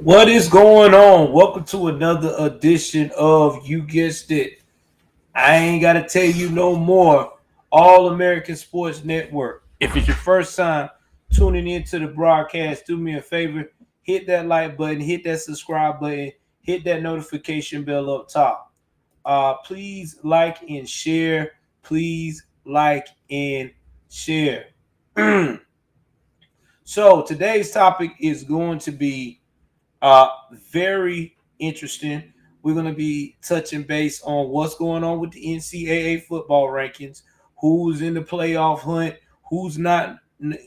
What is going on? Welcome to another edition of You Guessed It. I ain't got to tell you no more. All American Sports Network. If it's your first time tuning into the broadcast, do me a favor. Hit that like button, hit that subscribe button, hit that notification bell up top. Please like and share. Please like and share. So today's topic is going to be very interesting. We're going to be touching base on what's going on with the NCAA football rankings, who's in the playoff hunt, who's not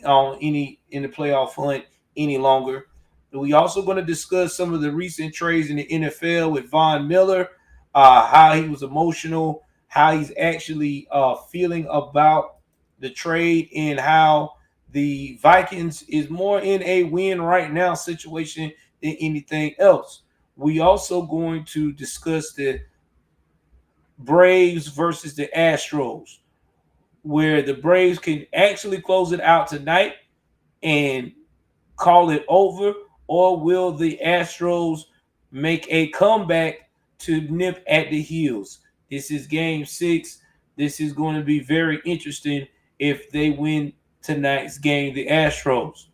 on any in the playoff hunt any longer. We also going to discuss some of the recent trades in the NFL with Von Miller, how he was emotional, how he's actually feeling about the trade, and how the Vikings is more in a win right now situation than anything else. We also going to discuss the Braves versus the Astros, where the Braves can actually close it out tonight and call it over, or will the Astros make a comeback to nip at the heels? This is game six. This is going to be very interesting if they win tonight's game, the Astros.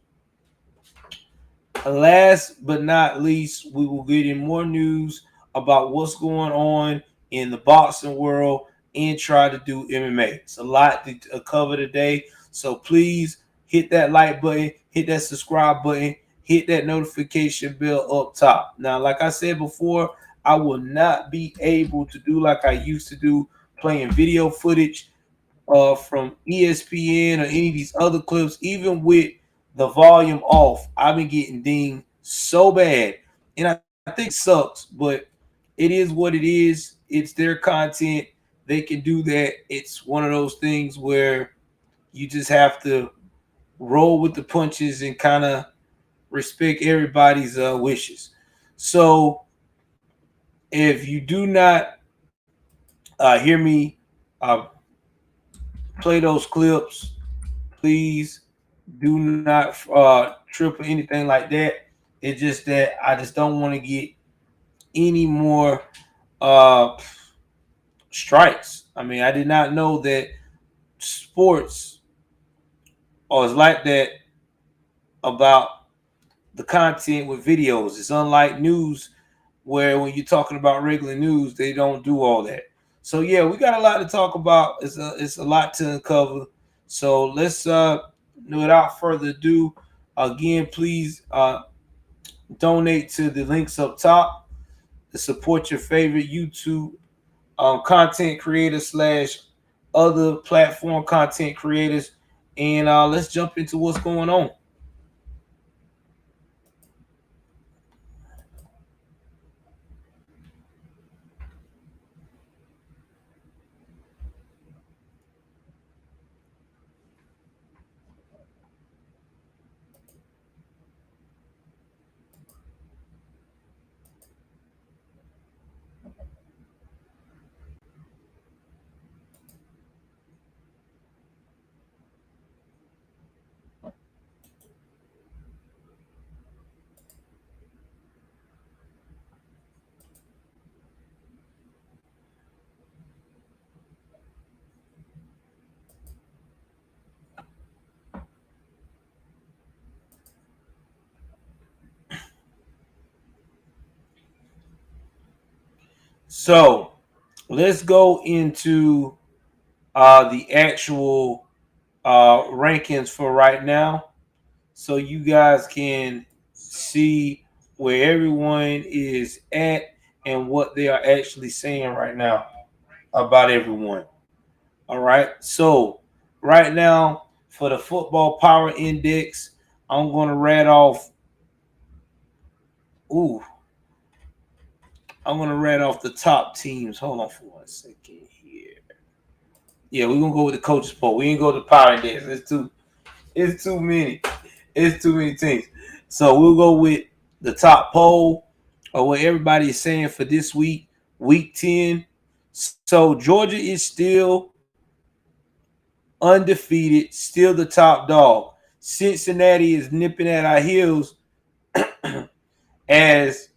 Last but not least, we will get in more news about what's going on in the boxing world and try to do MMA. It's a lot to cover today. So please hit that like button, hit that subscribe button, hit that notification bell up top. Now, like I said before, I will not be able to do like I used to do, playing video footage from ESPN or any of these other clips, even with the volume off. I've been getting dinged so bad, and I think it sucks, but it is what it is. It's their content. They can do that. It's one of those things where you just have to roll with the punches and kind of respect everybody's wishes. So if you do not hear me uh, play those clips, please do not trip or anything like that. It's just that I just don't want to get any more uh, strikes. I mean, I did not know that sports was like that about the content with videos. It's unlike news where when you're talking about regular news, they don't do all that. So yeah, we got a lot to talk about. It's a lot to uncover. So let's without further ado, again, please donate to the links up top to support your favorite YouTube content creators slash other platform content creators. And let's jump into what's going on. So let's go into the actual rankings for right now, so you guys can see where everyone is at and what they are actually saying right now about everyone. All right. So right now for the football power index, I'm going to read off. Ooh, I'm going to read off the top teams. Hold on for 1 second here. Yeah, we're gonna go with the coaches poll. We ain't go to the power index. It's too many. It's too many teams. So we'll go with the top poll or what everybody is saying for this week, week 10. So Georgia is still undefeated, still the top dog. Cincinnati is nipping at our heels as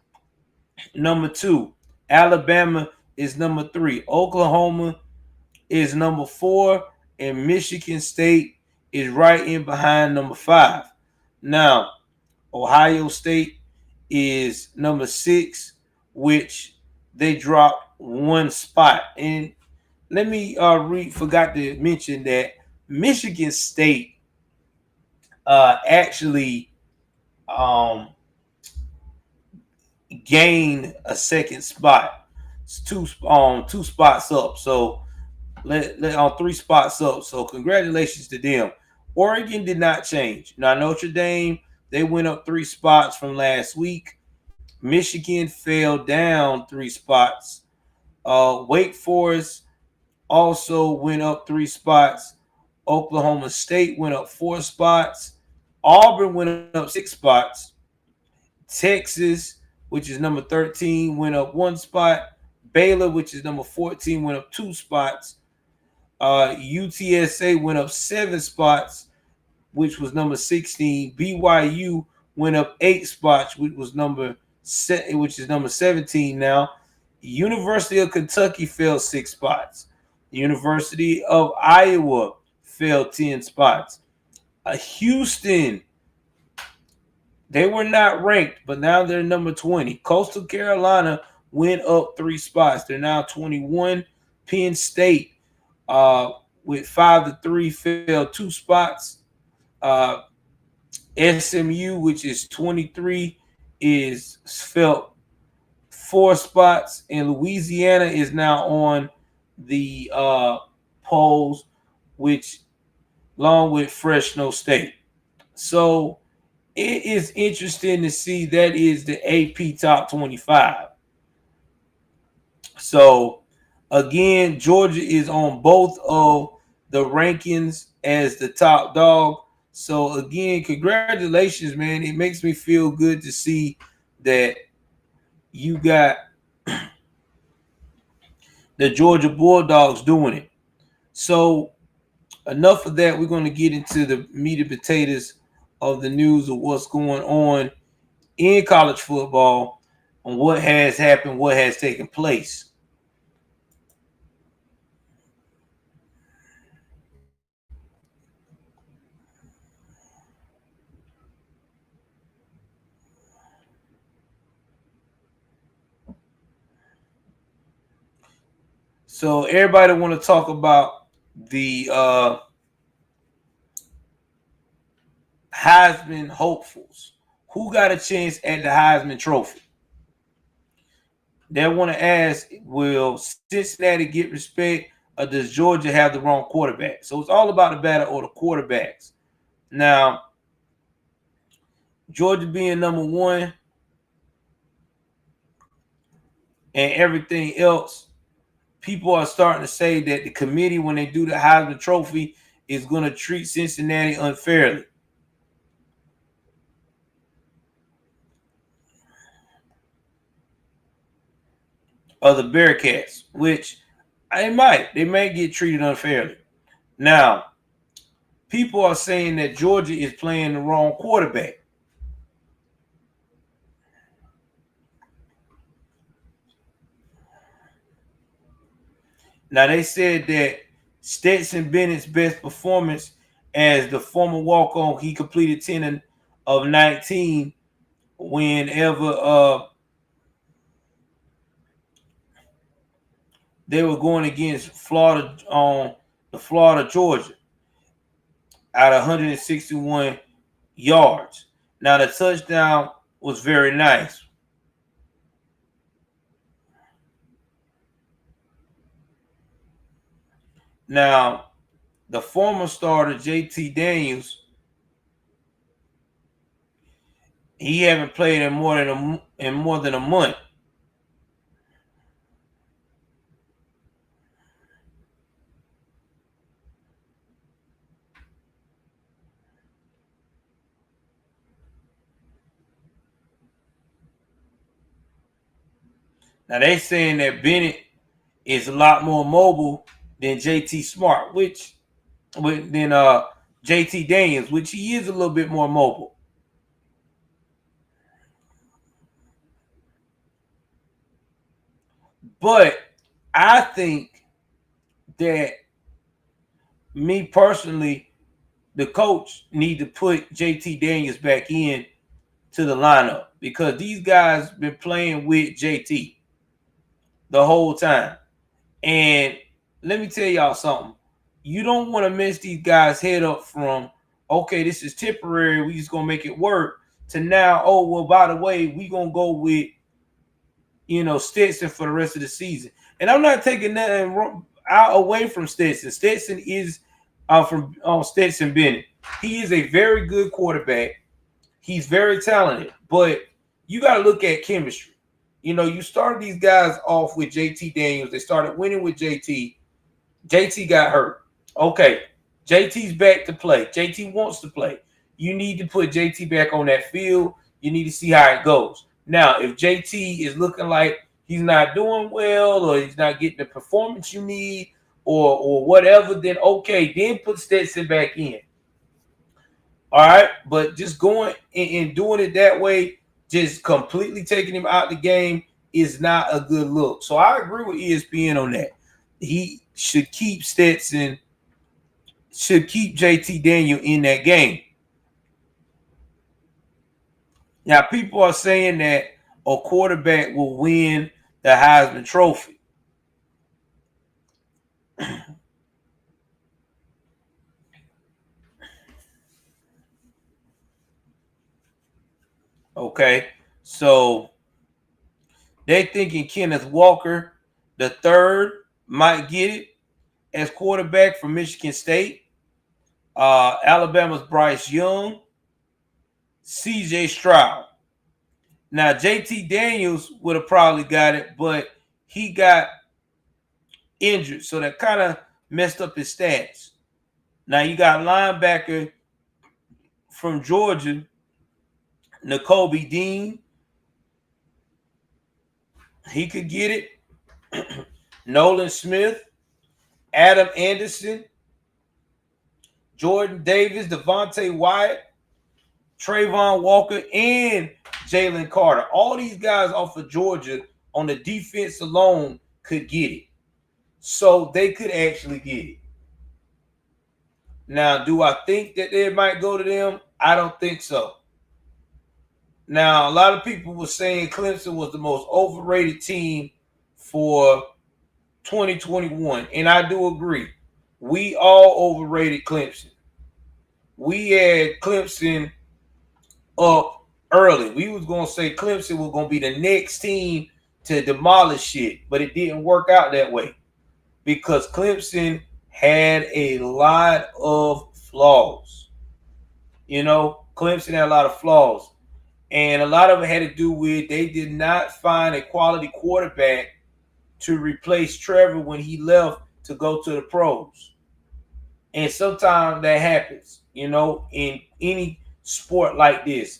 number 2. Alabama is number 3. Oklahoma is number 4, and Michigan State is right in behind number 5. Now, Ohio State is number 6, which they dropped one spot. And let me forgot to mention that Michigan State actually gained a second spot. It's two spots up. So let on 3 spots up. So congratulations to them. Oregon did not change. Now Notre Dame, they went up 3 spots from last week. Michigan fell down 3 spots. Wake Forest also went up 3 spots. Oklahoma State went up 4 spots. Auburn went up 6 spots. Texas, which is number 13, went up 1 spot. Baylor, which is number 14, went up 2 spots. UTSA went up 7 spots, which was number 16. BYU went up 8 spots, which is number 17 now. University of Kentucky fell 6 spots. University of Iowa fell 10 spots. Houston, they were not ranked, but now they're number 20. Coastal Carolina went up 3 spots. They're now 21. Penn State, with 5-3, fell 2 spots. SMU, which is 23, is felt 4 spots, and Louisiana is now on the polls, which along with Fresno State. So it is interesting to see that is the AP top 25. So again, Georgia is on both of the rankings as the top dog. So again, congratulations, man. It makes me feel good to see that you got the Georgia Bulldogs doing it. So enough of that. We're going to get into the meat and potatoes of the news of what's going on in college football and what has happened, what has taken place. So everybody want to talk about the Heisman hopefuls. Who got a chance at the Heisman Trophy? They want to ask, will Cincinnati get respect, or does Georgia have the wrong quarterback? So it's all about the battle of the quarterbacks. Now, Georgia being number 1 and everything else, people are starting to say that the committee, when they do the Heisman Trophy, is going to treat Cincinnati unfairly. Of the Bearcats, which they may get treated unfairly. Now, people are saying that Georgia is playing the wrong quarterback. Now, they said that Stetson Bennett's best performance as the former walk-on, he completed 10 of 19 whenever they were going against Florida on the Florida Georgia at 161 yards. Now, the touchdown was very nice. Now, the former starter, JT Daniels, he haven't played in more than a month. Now, they saying that Bennett is a lot more mobile than JT Smart, than JT Daniels, which he is a little bit more mobile. But I think that me personally, the coach need to put JT Daniels back in to the lineup because these guys been playing with JT the whole time. And let me tell y'all something. You don't want to mess these guys' head up from, okay, this is temporary, we just gonna make it work, to now, oh, well, by the way, we gonna go with, Stetson for the rest of the season. And I'm not taking nothing out away from Stetson. Stetson is from Stetson Bennett. He is a very good quarterback. He's very talented, but you got to look at chemistry. You started these guys off with JT Daniels. They started winning with JT. JT got hurt. Okay, JT's back to play. JT wants to play. You need to put JT back on that field. You need to see how it goes. Now, if JT is looking like he's not doing well or he's not getting the performance you need or whatever, then okay, then put Stetson back in. All right, but just going and doing it that way, just completely taking him out the game is not a good look. So I agree with ESPN on that. He should keep Stetson, should keep JT Daniel in that game. Now, people are saying that a quarterback will win the Heisman Trophy. Okay, so they thinking Kenneth Walker, the third, might get it as quarterback from Michigan State. Alabama's Bryce Young, CJ Stroud. Now, JT Daniels would have probably got it, but he got injured, so that kind of messed up his stats. Now, you got linebacker from Georgia, Nakobe Dean. He could get it. Nolan Smith, Adam Anderson, Jordan Davis, Devontae Wyatt, Trayvon Walker, and Jalen Carter. All these guys off of Georgia on the defense alone could get it. So they could actually get it. Now, do I think that they might go to them? I don't think so. Now, a lot of people were saying Clemson was the most overrated team for 2021, and I do agree. We all overrated Clemson. We had Clemson up early. We was going to say Clemson was going to be the next team to demolish it, but it didn't work out that way because Clemson had a lot of flaws. Clemson had a lot of flaws, and a lot of it had to do with they did not find a quality quarterback to replace Trevor when he left to go to the pros. And sometimes that happens, in any sport like this.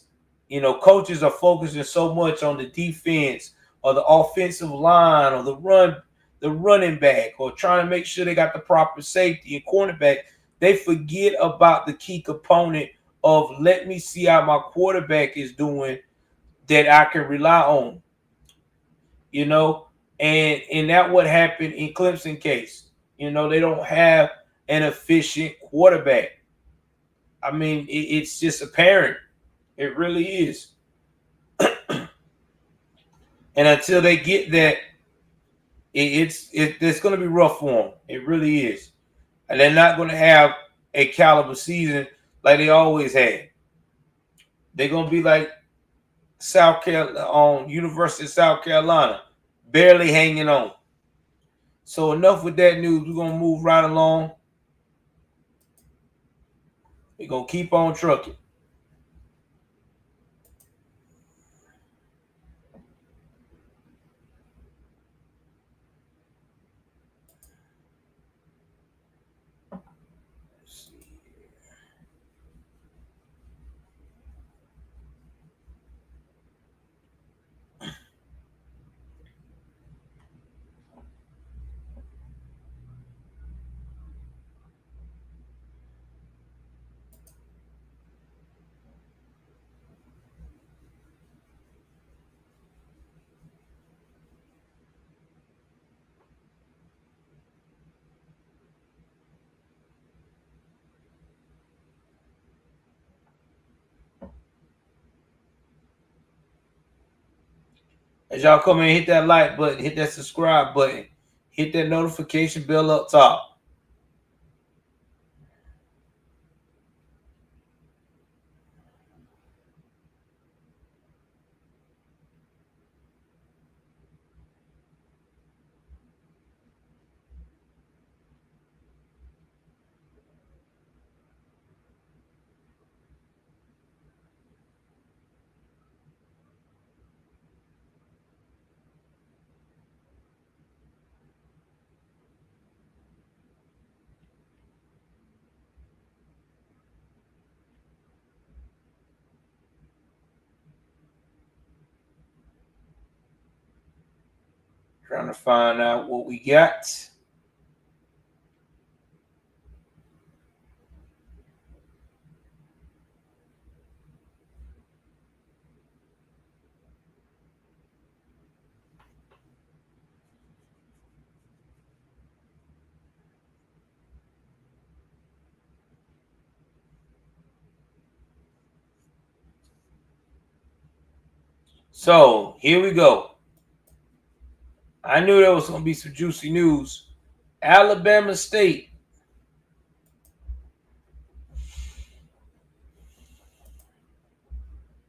Coaches are focusing so much on the defense or the offensive line or the running back, or trying to make sure they got the proper safety and cornerback. They forget about the key component of let me see how my quarterback is doing that I can rely on. And that what happened in Clemson case. They don't have an efficient quarterback. I mean, it's just apparent. It really is. And until they get that, it's going to be rough for them. It really is. And they're not going to have a caliber season like they always had. They're going to be like South Carolina, on University of South Carolina, barely hanging on. So enough with that news. We're going to move right along. We're going to keep on trucking. As y'all come in, hit that like button, hit that subscribe button, hit that notification bell up top. Trying to find out what we got. So here we go. I knew there was going to be some juicy news. Alabama State.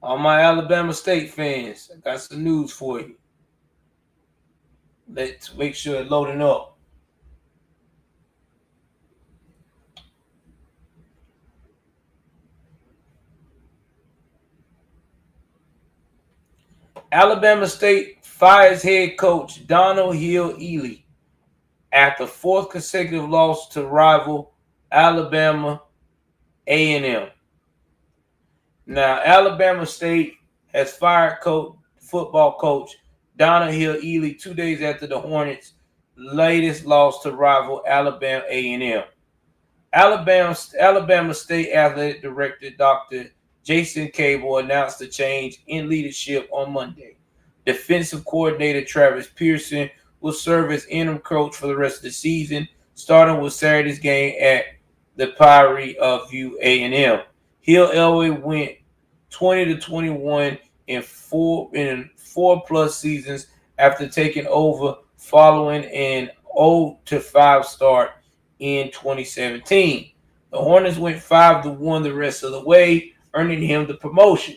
All my Alabama State fans, I got some news for you. Let's make sure it's loading up. Alabama State fires head coach Donald Hill-Ely after fourth consecutive loss to rival Alabama A&M. Now, Alabama State has fired football coach Donald Hill-Ely 2 days after the Hornets' latest loss to rival Alabama A&M. Alabama State Athletic Director Dr. Jason Cable announced the change in leadership on Monday. Defensive coordinator Travis Pearson will serve as interim coach for the rest of the season, starting with Saturday's game at the Prairie View A&M. Hill-Ely went 20-21 in four plus seasons after taking over following an 0-5 start in 2017. The Hornets went 5-1 the rest of the way, earning him the promotion.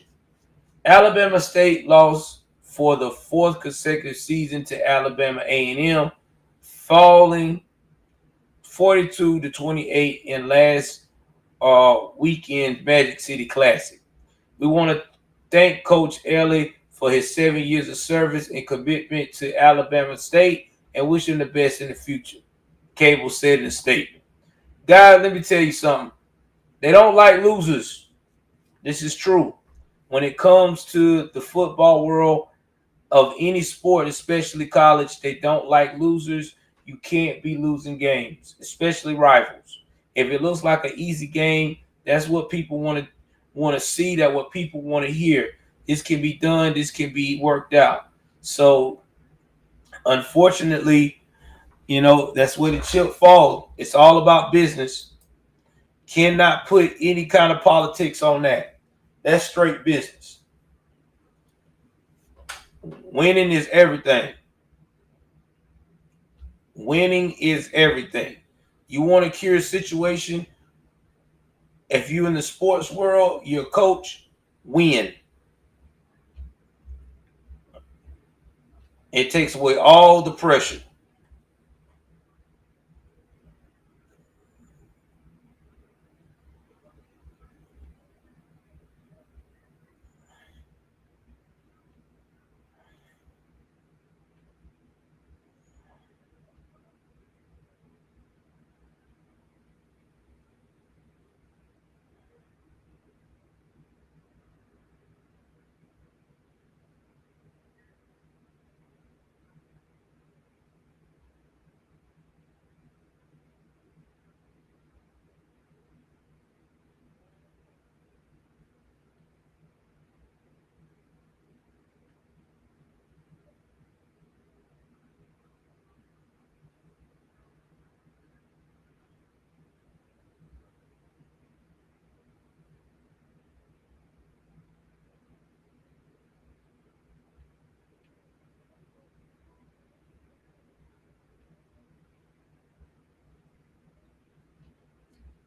Alabama State lost for the fourth consecutive season to Alabama A&M, falling 42-28 in last weekend's Magic City Classic. We want to thank Coach Ellie for his 7 years of service and commitment to Alabama State and wish him the best in the future, Cable said in a statement. Guys, let me tell you something. They don't like losers. This is true. When it comes to the football world of any sport, especially college, they don't like losers. You can't be losing games, especially rivals. If it looks like an easy game, that's what people want to see, that what people want to hear. This can be done, this can be worked out. So unfortunately, that's where the chip falls. It's all about business. Cannot put any kind of politics on that. That's straight business. Winning is everything. Winning is everything. You want to cure a situation? If you're in the sports world, you're a coach, win. It takes away all the pressure.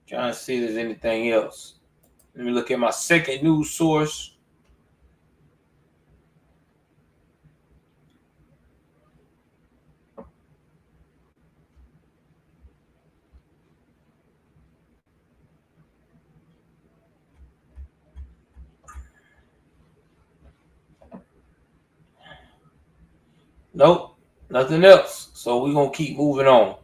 Trying to see if there's anything else. Let me look at my second news source. Nope, nothing else. So we're going to keep moving on.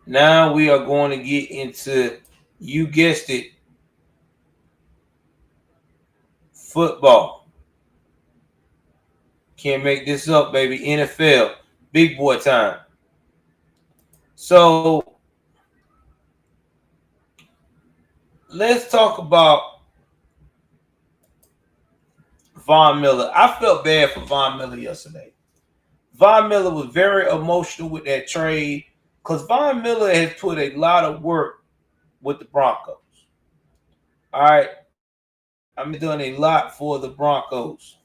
Now we are going to get into, you guessed it, football. Can't make this up, baby. NFL, big boy time. So let's talk about Von Miller. I felt bad for Von Miller yesterday. Von Miller was very emotional with that trade because Von Miller has put a lot of work with the Broncos. All right. I'm doing a lot for the Broncos.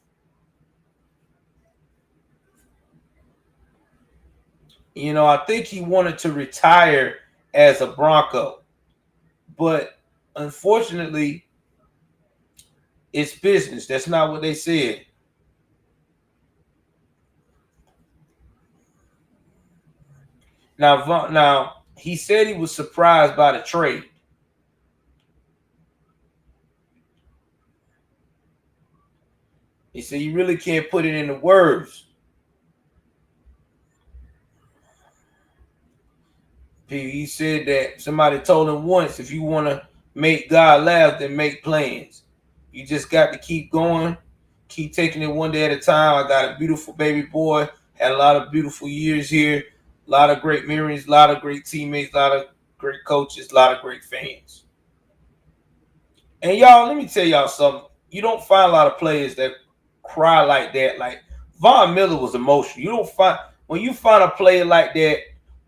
You know, I think he wanted to retire as a Bronco, but unfortunately, it's business. That's not what they said. Now he said he was surprised by the trade. He said you really can't put it into words. He said that somebody told him once, if you want to make God laugh, then make plans. You just got to keep going, keep taking it one day at a time. I got a beautiful baby boy, had a lot of beautiful years here, a lot of great memories, a lot of great teammates, a lot of great coaches, a lot of great fans. And y'all, let me tell y'all something. You don't find a lot of players that cry like that. Like Von Miller was emotional. You don't find, when you find a player like that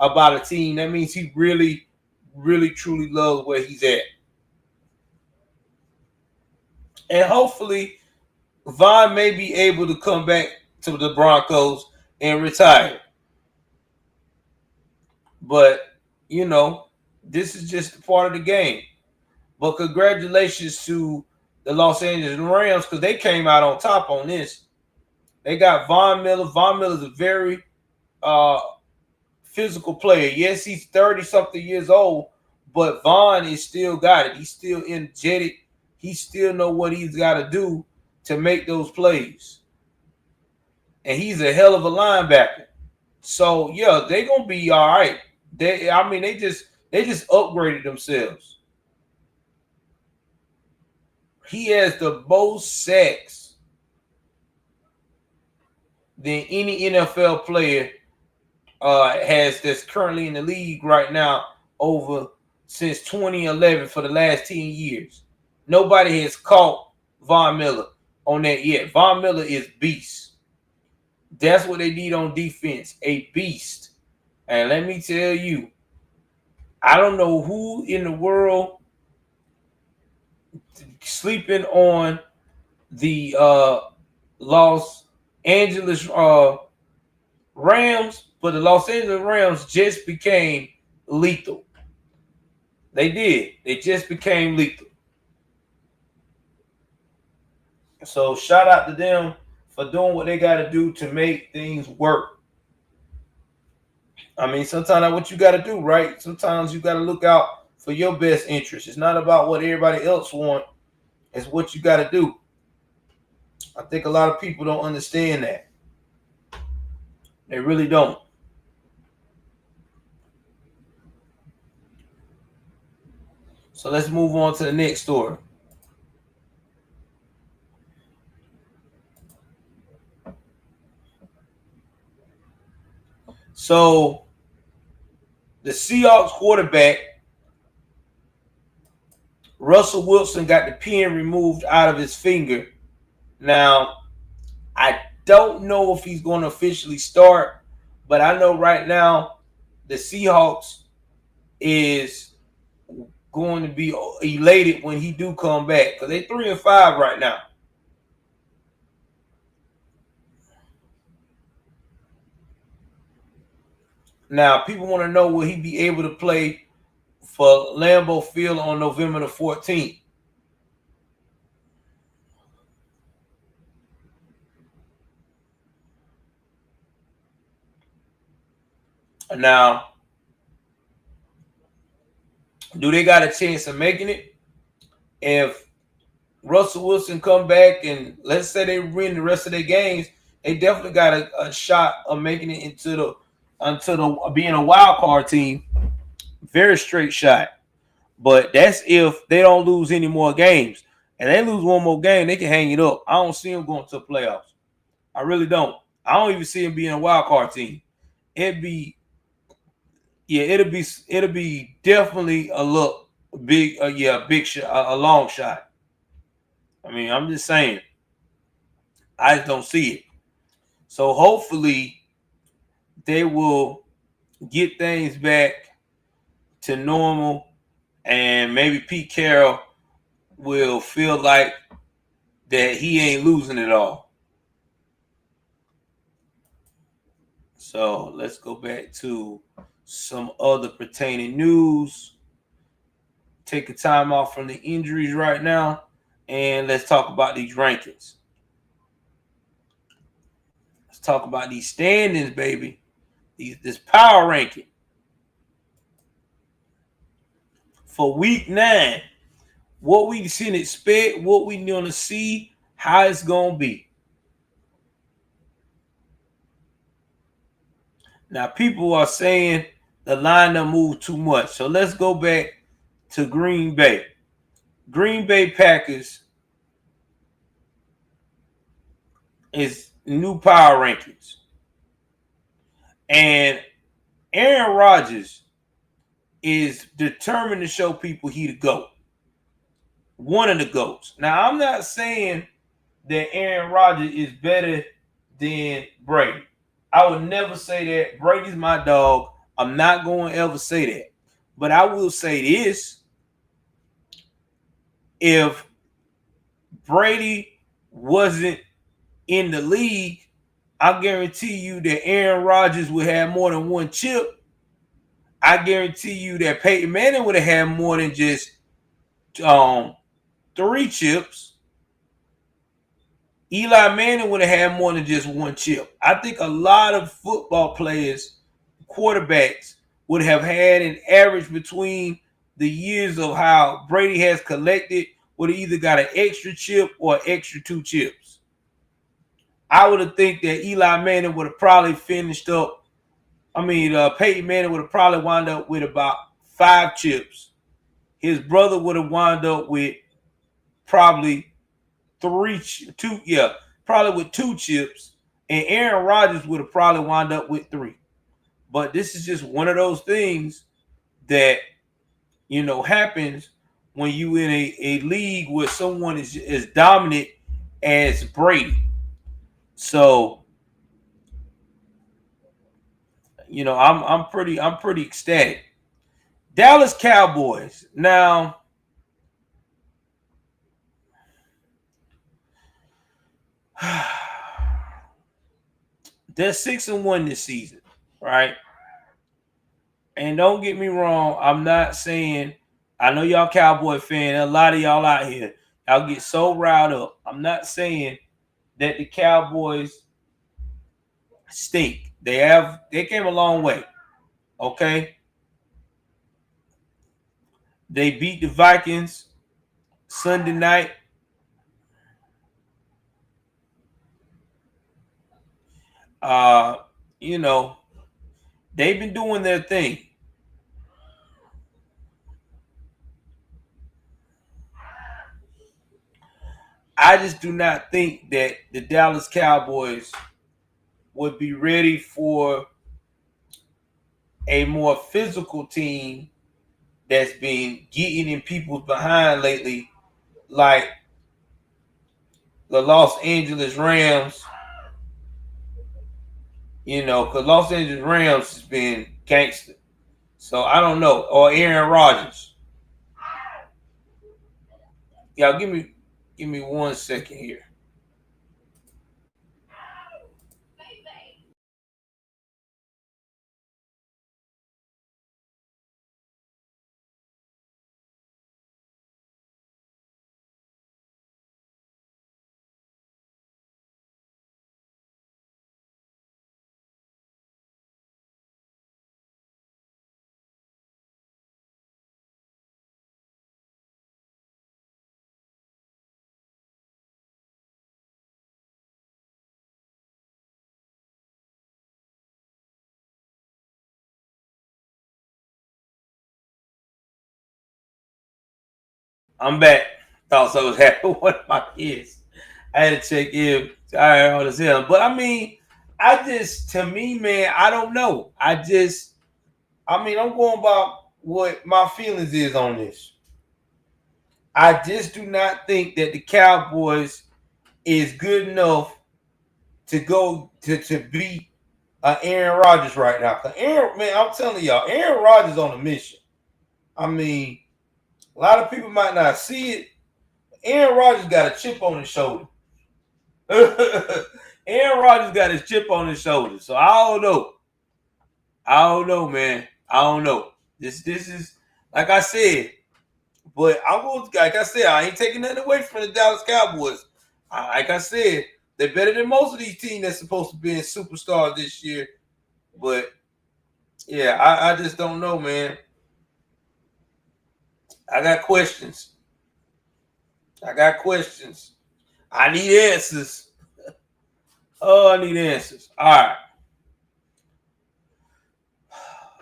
about a team, that means he really, really, truly loves where he's at. And hopefully, Von may be able to come back to the Broncos and retire. But, you know, this is just a part of the game. But congratulations to the Los Angeles Rams because they came out on top on this. They got Von Miller. Von Miller's a very physical player. Yes, he's 30-something years old, but Von is still got it. He's still energetic. He still know what he's got to do to make those plays. And he's a hell of a linebacker. So, yeah, they're going to be all right. They just upgraded themselves. He has the most sacks than any NFL player has that's currently in the league right now over since 2011 for the last 10 years. Nobody has caught Von Miller on that yet. Von Miller is beast. That's what they need on defense, a beast. And let me tell you, I don't know who in the world sleeping on the Los Angeles Rams, but the Los Angeles Rams just became lethal. They did. They just became lethal. So shout out to them for doing what they got to do to make things work. I mean, sometimes that's what you got to do, right? Sometimes you got to look out for your best interest. It's not about what everybody else wants. It's what you got to do. I think a lot of people don't understand that. They really don't. So let's move on to the next story. So the Seahawks quarterback, Russell Wilson, got the pin removed out of his finger. Now, I don't know if he's going to officially start, but I know right now the Seahawks is going to be elated when he do come back because they're 3-5 right now. Now, people want to know, will he be able to play for Lambeau Field on November the 14th? Now, do they got a chance of making it? If Russell Wilson come back and let's say they win the rest of their games, they definitely got a shot of making it into the being a wild card team. Very straight shot. But that's if they don't lose any more games. And they lose one more game, they can hang it up. I don't see them going to the playoffs. I really don't. I don't even see them being a wild card team. It'd be, yeah, it'll be definitely a look big, big shot, a long shot. I mean, I'm just saying, I just don't see it. So hopefully they will get things back to normal, and maybe Pete Carroll will feel like that he ain't losing it all. So let's go back to some other pertaining news. Take a time off from the injuries right now, and let's talk about these rankings. Let's talk about these standings, baby. This power ranking for week 9. What we can expect, what we gonna see, how it's gonna be. Now, people are saying the line done moved too much. So let's go back to Green Bay. Green Bay Packers is new power rankings. And Aaron Rodgers is determined to show people he the GOAT. One of the GOATs. Now, I'm not saying that Aaron Rodgers is better than Brady. I would never say that. Brady's my dog. I'm not going to ever say that. But I will say this. If Brady wasn't in the league, I guarantee you that Aaron Rodgers would have more than one chip. I guarantee you that Peyton Manning would have had more than just 3 chips. Eli Manning would have had more than just 1 chip. I think a lot of football players, quarterbacks, would have had an average between the years of how Brady has collected, would have either got an extra chip or extra 2 chips. I would have think that Eli Manning would have probably finished up. Peyton Manning would have probably wound up with about 5 chips. His brother would have wound up with probably probably with 2 chips, and Aaron Rodgers would have probably wound up with 3. But this is just one of those things that happens when you in a league where someone is as dominant as Brady. So I'm pretty ecstatic. Dallas Cowboys. Now, they're 6-1 this season, right? And don't get me wrong, I'm not saying, I know y'all Cowboy fan, a lot of y'all out here, y'all get so riled up. I'm not saying that the Cowboys stink. They came a long way. Okay? They beat the Vikings Sunday night. They've been doing their thing. I just do not think that the Dallas Cowboys would be ready for a more physical team that's been getting in people's behind lately, like the Los Angeles Rams. Because Los Angeles Rams has been gangster. So I don't know. Or Aaron Rodgers. Y'all give me 1 second here. I'm back. Thought something was happening with one of my kids. I had to check in. All right, all this hell. But I mean, to me, man, I don't know. I'm going by what my feelings is on this. I just do not think that the Cowboys is good enough to go to beat Aaron Rodgers right now. Man, I'm telling y'all, Aaron Rodgers on a mission. I mean, a lot of people might not see it. Aaron Rodgers got a chip on his shoulder. Aaron Rodgers got his chip on his shoulder. So I don't know. I don't know, man. I don't know. This is like I said, but I'm going. Like I said, I ain't taking nothing away from the Dallas Cowboys. Like I said, they're better than most of these teams that's supposed to be in superstars this year. But yeah, I just don't know, man. I got questions. I need answers. Oh, I need answers. All right.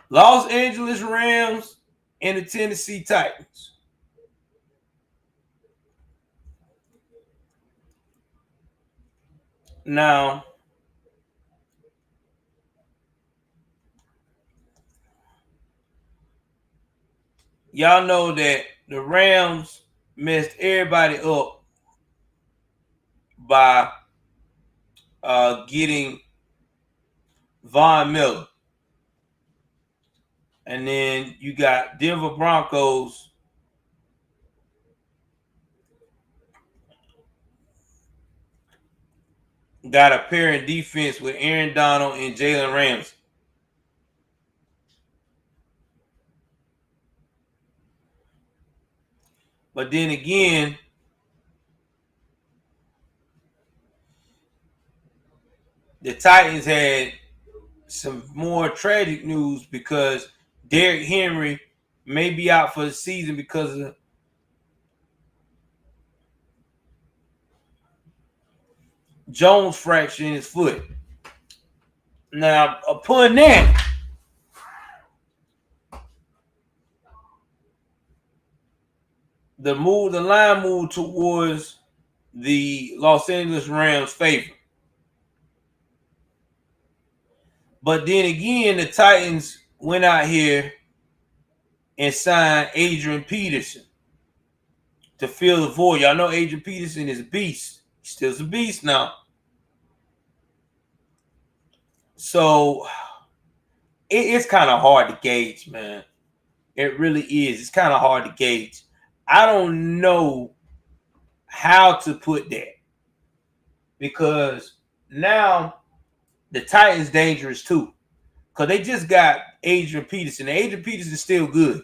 Los Angeles Rams and the Tennessee Titans. Now, y'all know that the Rams messed everybody up by getting Von Miller. And then you got Denver Broncos got a pair in defense with Aaron Donald and Jalen Ramsey. But then again, the Titans had some more tragic news because Derrick Henry may be out for the season because of Jones fracturing his foot. Now, upon that, the line moved towards the Los Angeles Rams' favor. But then again, the Titans went out here and signed Adrian Peterson to fill the void. Y'all know Adrian Peterson is a beast. He's still a beast now. So it's kind of hard to gauge, man. It really is. It's kind of hard to gauge. I don't know how to put that because now the Titans dangerous too because they just got Adrian Peterson. And Adrian Peterson is still good,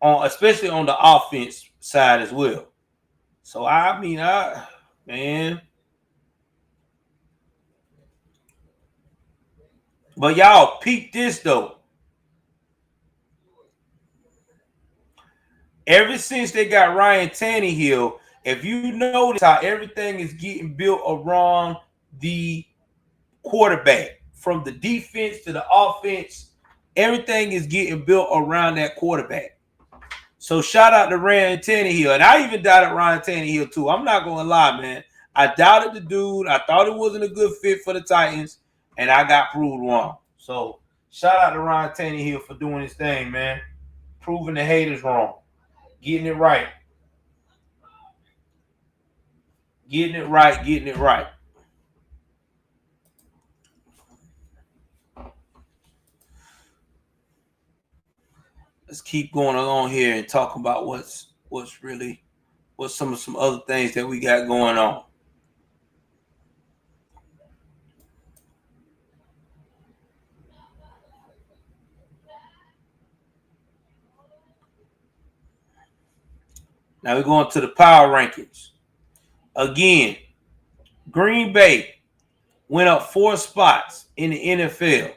especially on the offense side as well. So man. But y'all peep this though. Ever since they got Ryan Tannehill, if you notice how everything is getting built around the quarterback, from the defense to the offense, everything is getting built around that quarterback. So shout out to Ryan Tannehill. And I even doubted Ryan Tannehill too. I'm not going to lie, man. I doubted the dude. I thought it wasn't a good fit for the Titans, and I got proved wrong. So shout out to Ryan Tannehill for doing his thing, man. Proving the haters wrong. Getting it right. Getting it right. Let's keep going along here and talk about what's some other things that we got going on. Now we're going to the power rankings. Again, Green Bay went up 4 spots in the NFL.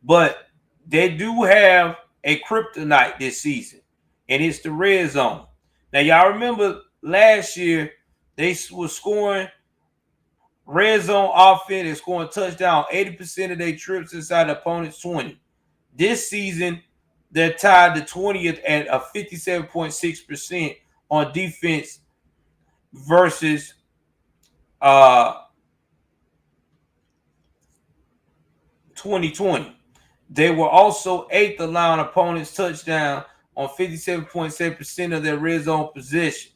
But they do have a kryptonite this season, and it's the red zone. Now, y'all remember last year they were scoring Red zone offense is scoring touchdown 80% of their trips inside the opponent's 20. This season, they're tied to 20th at a 57.6% on defense versus 2020. They were also 8th allowing opponents touchdown on 57.7% of their red zone possession.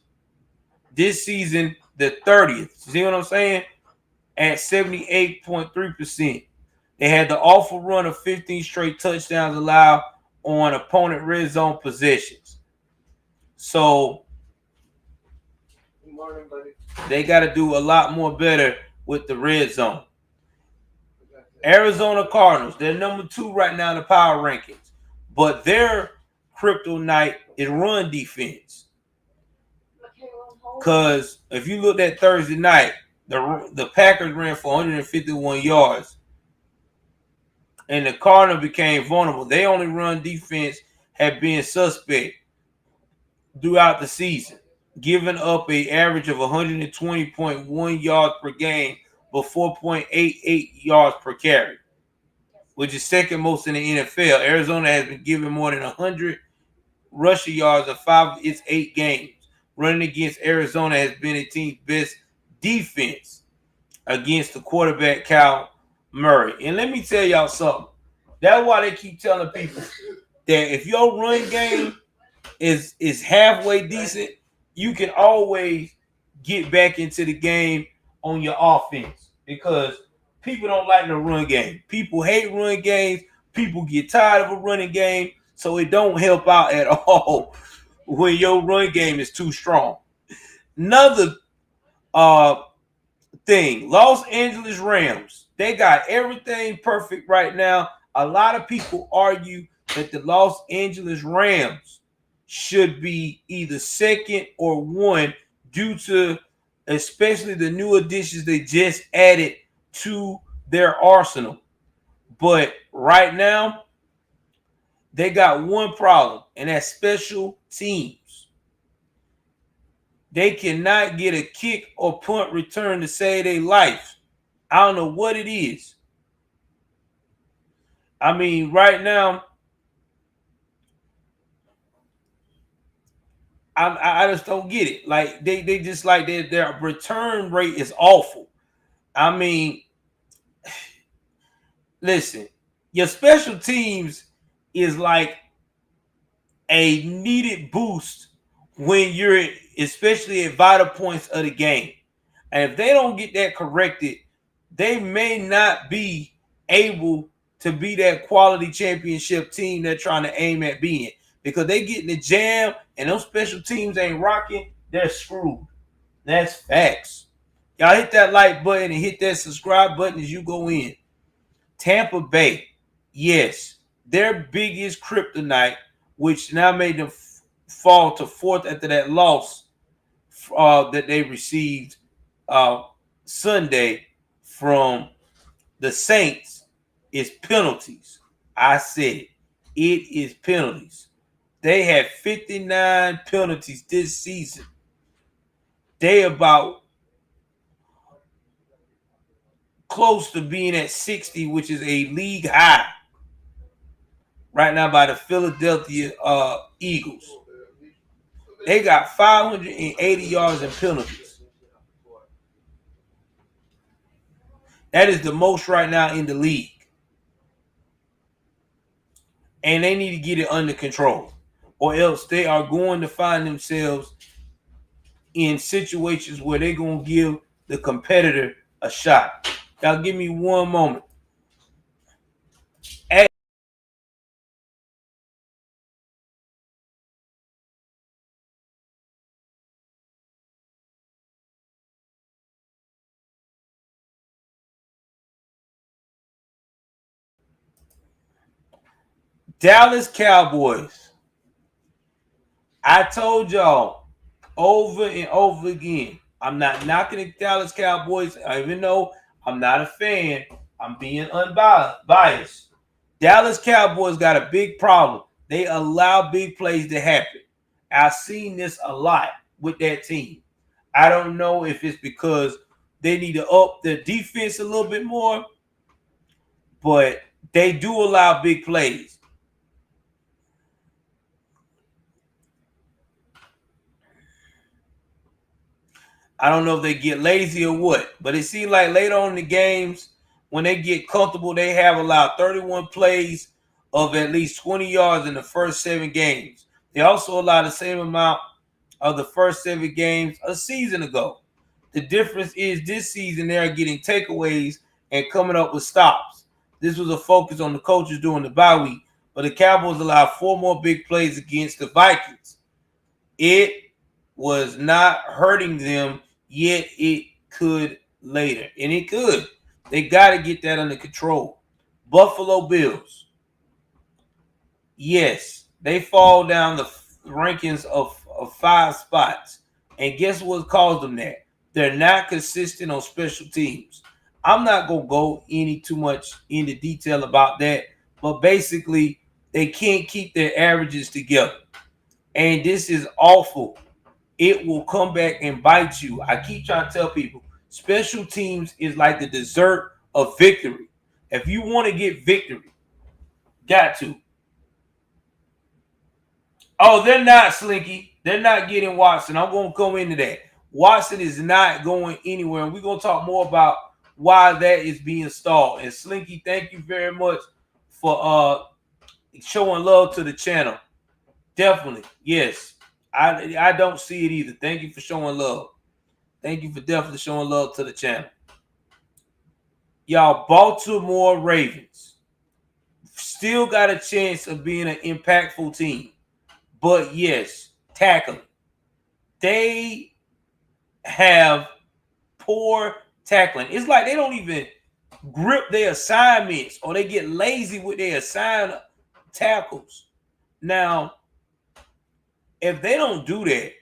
This season, the 30th. See what I'm saying? At 78.3%. They had the awful run of 15 straight touchdowns allowed on opponent red zone possessions. So they got to do a lot more better with the red zone. Arizona Cardinals, they're number 2 right now in the power rankings, but their kryptonite is run defense. Because if you looked at Thursday night, the Packers ran for 151 yards, and the Cardinals became vulnerable. They only run defense had been suspect throughout the season, giving up an average of 120.1 yards per game, but 4.88 yards per carry, which is second most in the NFL. Arizona has been given more than 100 rushing yards of 5 of its 8 games. Running against Arizona has been a team's best defense against the quarterback, Kyle Murray. And let me tell y'all something. That's why they keep telling people that if your run game is halfway decent, you can always get back into the game on your offense, because people don't like the run game. People hate run games. People get tired of a running game, so it don't help out at all when your run game is too strong. Another thing, Los Angeles Rams, they got everything perfect right now. A lot of people argue that the Los Angeles Rams should be either second or 1 due to especially the new additions they just added to their arsenal. But right now, they got one problem, and that's special teams. They cannot get a kick or punt return to save their life. I don't know what it is. I mean, right now, I just don't get it. Like they just like their return rate is awful. I mean, listen, your special teams is like a needed boost when you're especially at vital points of the game. And if they don't get that corrected, they may not be able to be that quality championship team they're trying to aim at being. Because they get in the jam and those special teams ain't rocking, they're screwed. That's facts. Y'all hit that like button and hit that subscribe button as you go in. Tampa Bay, yes, their biggest kryptonite, which now made them fall to 4th after that loss that they received Sunday from the Saints, is penalties. I said it. It is penalties. They had 59 penalties this season. They about close to being at 60, which is a league high right now by the Philadelphia Eagles. They got 580 yards in penalties. That is the most right now in the league. And they need to get it under control, or else they are going to find themselves in situations where they're going to give the competitor a shot. Y'all give me one moment. Dallas Cowboys. I told y'all over and over again, I'm not knocking the Dallas Cowboys, even though I'm not a fan. I'm being unbiased. Dallas Cowboys got a big problem. They allow big plays to happen. I've seen this a lot with that team. I don't know if it's because They need to up their defense a little bit more, but they do allow big plays. I don't know if they get lazy or what, but it seems like later on in the games, when they get comfortable, they have allowed 31 plays of at least 20 yards in the first 7 games. They also allowed the same amount of the first 7 games a season ago. The difference is this season they are getting takeaways and coming up with stops. This was a focus on the coaches during the bye week, but the Cowboys allowed 4 more big plays against the Vikings. It was not hurting them, yet it could later, and it could. They got to get that under control. Buffalo Bills, yes, they fall down the rankings of 5 spots, and guess what caused them that? They're not consistent on special teams. I'm not gonna go too much into detail about that, but basically they can't keep their averages together, and this is awful. It will come back and bite you. I keep trying to tell people, special teams is like the dessert of victory. If you want to get victory, got to. Oh, they're not, Slinky. They're not getting Watson. I'm going to come into that. Watson is not going anywhere. And we're going to talk more about why that is being stalled. And Slinky, thank you very much for showing love to the channel. Definitely. Yes. I don't see it either. Thank you for showing love. Thank you for definitely showing love to the channel. Y'all, Baltimore Ravens still got a chance of being an impactful team. But yes, tackling. They have poor tackling. It's like they don't even grip their assignments, or they get lazy with their assigned tackles. Now, if they don't do that,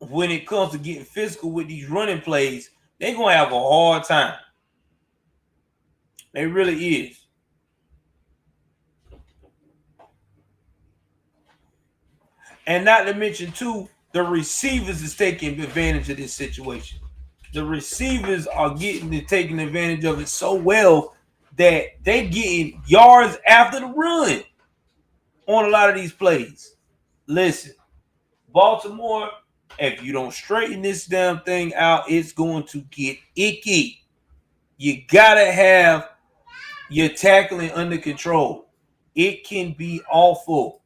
when it comes to getting physical with these running plays, they're going to have a hard time. They really is. And not to mention, too, the receivers is taking advantage of this situation. The receivers are taking advantage of it so well that they getting yards after the run on a lot of these plays. Listen, Baltimore, if you don't straighten this damn thing out, it's going to get icky. You gotta have your tackling under control. It can be awful,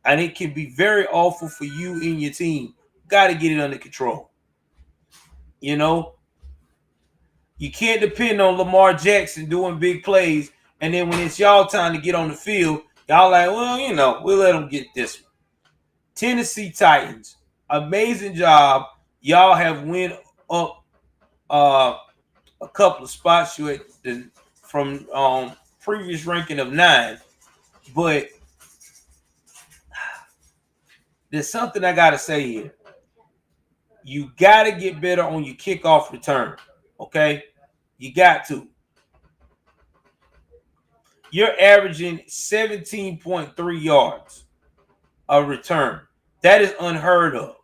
and it can be very awful for you and your team. Got to get it under control. You know, you can't depend on Lamar Jackson doing big plays, and then when it's y'all time to get on the field, y'all like, well, you know, we'll let them get this one. Tennessee Titans, amazing job. Y'all have went up a couple of spots from previous ranking of 9, but there's something I gotta say here. You gotta get better on your kickoff return. Okay, you got to. You're averaging 17.3 yards a return. That is unheard of.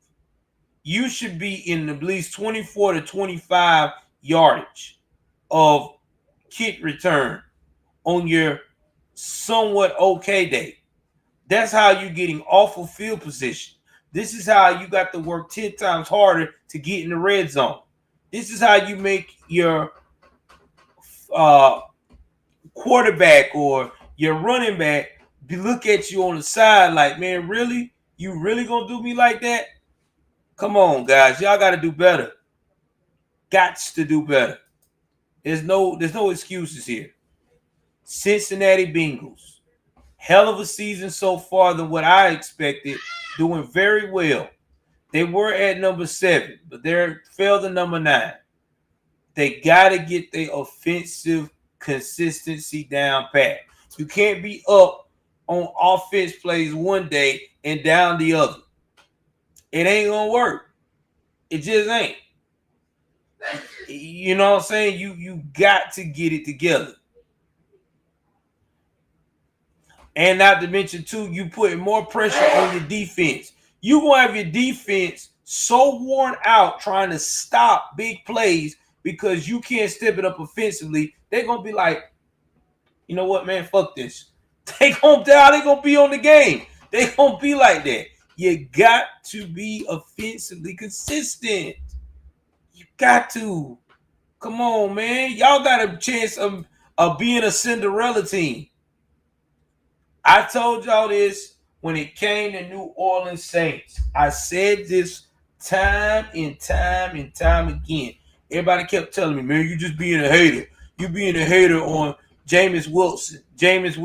You should be in at least 24 to 25 yardage of kick return on your somewhat okay day. That's how you're getting awful field position. This is how you got to work 10 times harder to get in the red zone. This is how you make your quarterback or your running back look at you on the side like, man, really? You really gonna do me like that? Come on, guys. Y'all got to do better. Gots to do better. There's no excuses here. Cincinnati Bengals. Hell of a season so far than what I expected. Doing very well. They were at number 7, but they fell to number 9. They got to get their offensive consistency down pat. You can't be up on offense plays one day and down the other. It ain't going to work. It just ain't. You know what I'm saying? You got to get it together. And not to mention, too, you putting more pressure on your defense. You going to have your defense so worn out trying to stop big plays because you can't step it up offensively, they're going to be like, you know what, man, fuck this. They going to be on the game. They going to be like that. You got to be offensively consistent. You got to. Come on, man. Y'all got a chance of being a Cinderella team. I told y'all this when it came to New Orleans Saints. I said this time and time and time again. Everybody kept telling me, man, you just being a hater. You being a hater on Jameis Winston. Jameis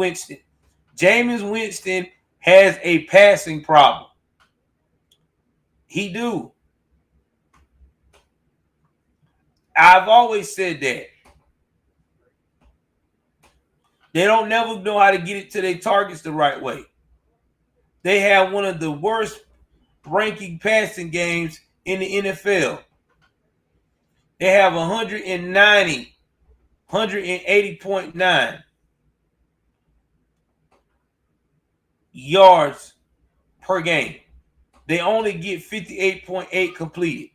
Winston has a passing problem. He do. I've always said that. They don't never know how to get it to their targets the right way. They have one of the worst ranking passing games in the NFL. They have 180.9 yards per game. They only get 58.8 completed.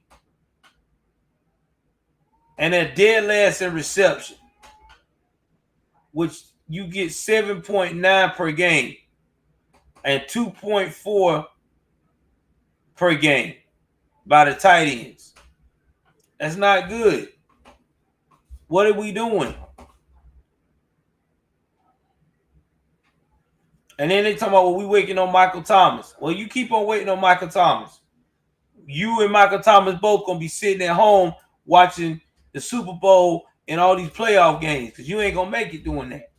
And they're dead last in reception, which you get 7.9 per game and 2.4 per game by the tight ends. That's not good. What are we doing? And then they talk about, well, we waiting on Michael Thomas. Well, you keep on waiting on Michael Thomas. You and Michael Thomas both going to be sitting at home watching the Super Bowl and all these playoff games because you ain't going to make it doing that.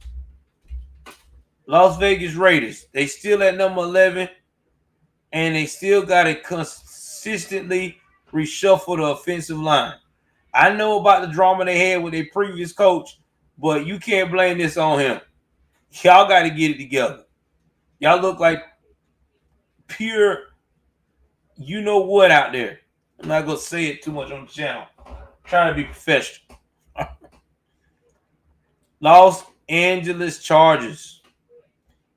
Las Vegas Raiders, they still at number 11, and they still got to consistently reshuffle the offensive line. I know about the drama they had with their previous coach, but you can't blame this on him. Y'all got to get it together. Y'all look like pure you know what out there. I'm not going to say it too much on the channel. I'm trying to be professional. Los Angeles Chargers.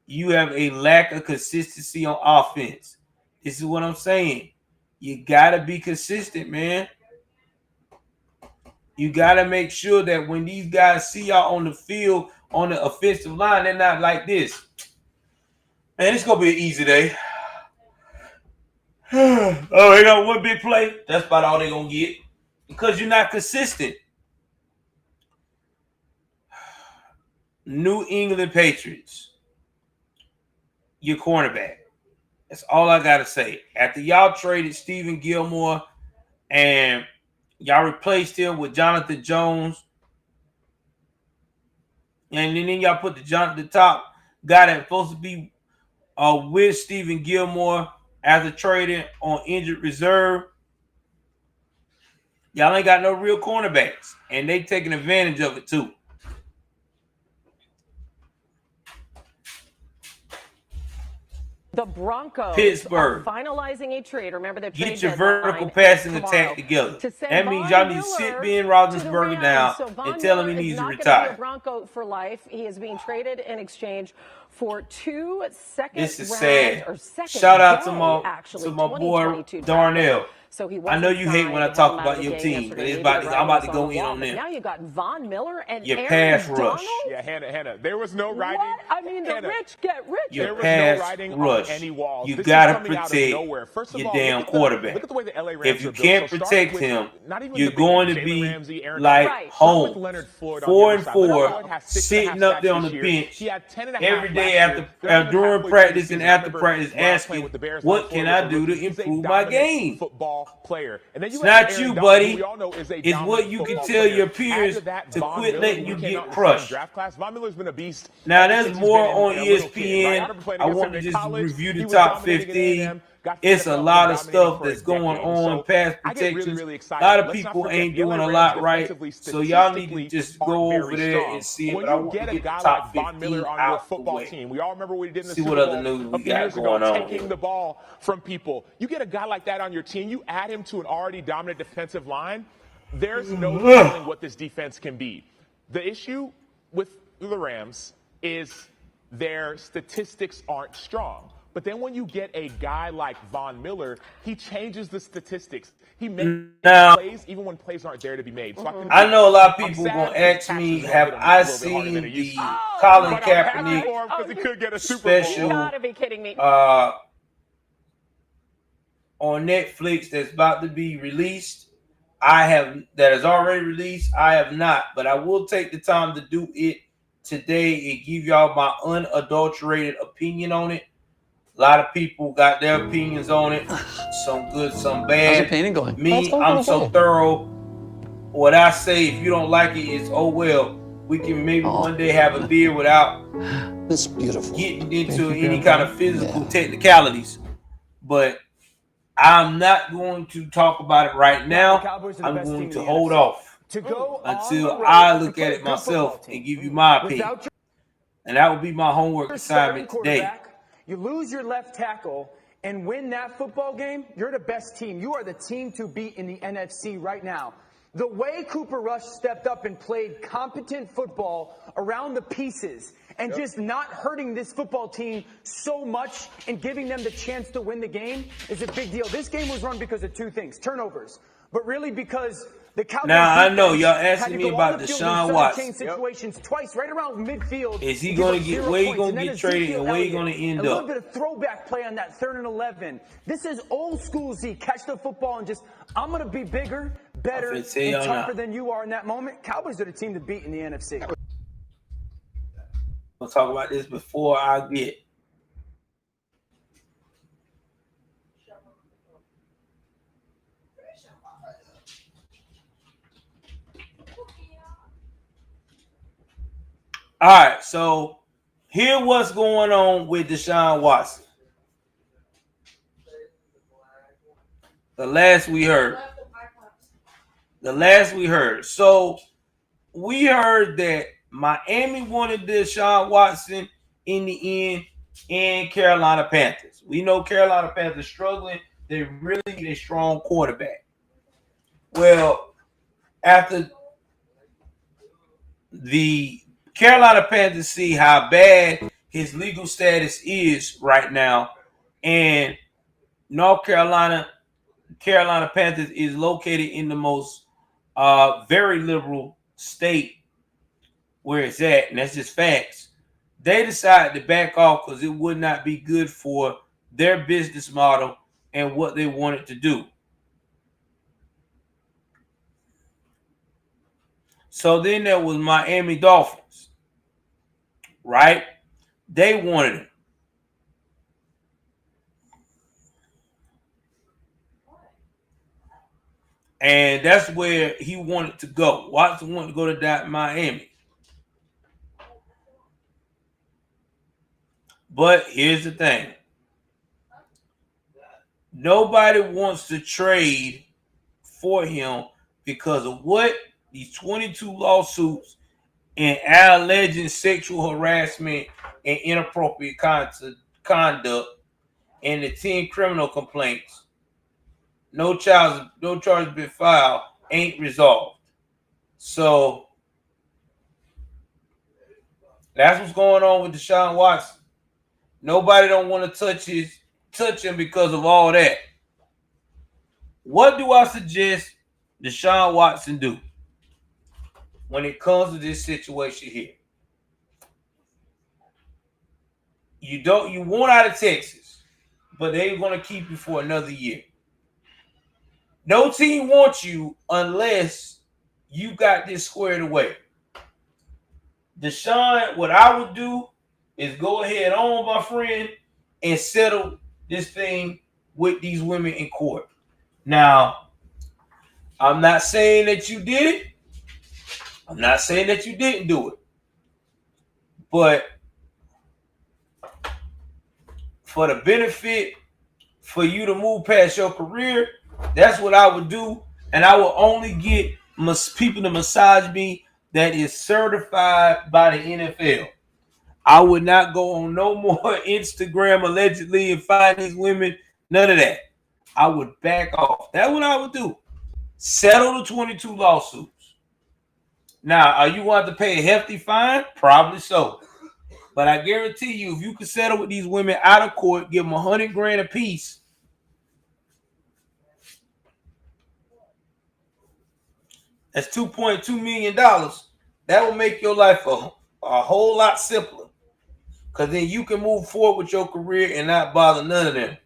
You have a lack of consistency on offense. This is what I'm saying. You got to be consistent, man. You got to make sure that when these guys see y'all on the field, on the offensive line, they're not like this. Man, it's going to be an easy day. Oh, they got one big play. That's about all they're going to get because you're not consistent. New England Patriots. Your cornerback. That's all I got to say. After y'all traded Stephen Gilmore and y'all replaced him with Jonathan Jones, and then y'all put the top guy that's supposed to be with Stephen Gilmore after trading on injured reserve. Y'all ain't got no real cornerbacks, and they taking advantage of it too. The Broncos Pittsburgh. are finalizing a trade. Remember, the trade get your vertical passing attack together. That means y'all need to sit Ben Roethlisberger down and tell him he needs to retire. Be a Bronco for life. He is being traded in exchange for 2 second This is round sad. or second Shout out day, to my boy Darnell. So he I know you hate when I talk about your team, but I'm about to go in on them. Now you got Von Miller and your Aaron pass rush. Donald? Yeah, Hannah. There was no writing. What? I mean, the rich get richer. Your there pass was no writing rush. on any walls. You this gotta is protect your damn quarterback. Look at the way the LA Rams if you are built. can't So protect with him, you're going to be Ramsey, like Right. home. Leonard Floyd 4-4, sitting up there on the bench every day after during practice and after practice, asking, "What can I do to improve my game?" Football player, and then it's not you, buddy. It's what you can tell your peers to quit letting you get crushed. Von Miller's been a beast. Now there's more on ESPN. I want to just review the top 15. It's a lot of stuff that's going on, pass protections. A lot of people ain't doing a lot right, so y'all need to just go over there and see it. But I want to get the top 15 out the way. We all remember what he did in the See Super what Bowl other news we a few got years going ago, on. taking the ball from people. You get a guy like that on your team, you add him to an already dominant defensive line, there's no telling what this defense can be. The issue with the Rams is their statistics aren't strong. But then when you get a guy like Von Miller, he changes the statistics. He makes plays even when plays aren't there to be made. So I know a lot of people gonna ask me, have I seen the Colin Kaepernick special You gotta be kidding me. on Netflix that's about to be released? That is already released. I have not, but I will take the time to do it today and give y'all my unadulterated opinion on it. A lot of people got their opinions on it. Some good, some bad. How's the painting going? Me, I'm so thorough. What I say, if you don't like it, it's oh well. We can maybe one day have a beer without It's beautiful. getting into any kind of physical technicalities. But I'm not going to talk about it right now. I'm going to hold off until I look at it myself and give you my opinion. And that will be my homework assignment today. You lose your left tackle and win that football game, you're the best team. You are the team to beat in the NFC right now. The way Cooper Rush stepped up and played competent football around the pieces and just not hurting this football team so much and giving them the chance to win the game is a big deal. This game was run because of two things, turnovers, but really because the Cowboys. Now I know y'all asking me about Deshaun Watson. Situations twice, right around midfield. Is he going to get where he going to get traded and where he going to end up? A little bit of throwback play on that 3rd and 11. This is old school Z. Catch the football and just I'm going to be bigger, better, and tougher than you are in that moment. Cowboys are the team to beat in the NFC. We'll talk about this before I get. All right, so here what's going on with Deshaun Watson. The last we heard. So we heard that Miami wanted Deshaun Watson in the end and Carolina Panthers. We know Carolina Panthers struggling. They really need a strong quarterback. Well, after the Carolina Panthers see how bad his legal status is right now, and North Carolina Panthers is located in the most very liberal state where it's at, and that's just facts. They decided to back off because it would not be good for their business model and what they wanted to do. So then there was Miami Dolphins, right? They wanted him. And that's where he wanted to go. Watson wanted to go to Miami. But here's the thing. Nobody wants to trade for him because of what? These 22 lawsuits and alleged sexual harassment and inappropriate conduct and the 10 criminal complaints. No charge been filed, ain't resolved. So that's what's going on with Deshaun Watson. Nobody don't want to touch him because of all that. What do I suggest Deshaun Watson do when it comes to this situation here? You want out of Texas, but they're going to keep you for another year. No team wants you unless you got this squared away. Deshaun, what I would do is go ahead on, my friend, and settle this thing with these women in court. Now, I'm not saying that you did it. I'm not saying that you didn't do it. But for the benefit for you to move past your career, that's what I would do. And I will only get people to massage me that is certified by the NFL. I would not go on no more Instagram allegedly and find these women. None of that. I would back off. That's what I would do. Settle the 22 lawsuits. Now, are you going to pay a hefty fine? Probably so. But I guarantee you, if you could settle with these women out of court, give them $100,000 a piece, that's $2.2 million. That will make your life a whole lot simpler. Because then you can move forward with your career and not bother none of them.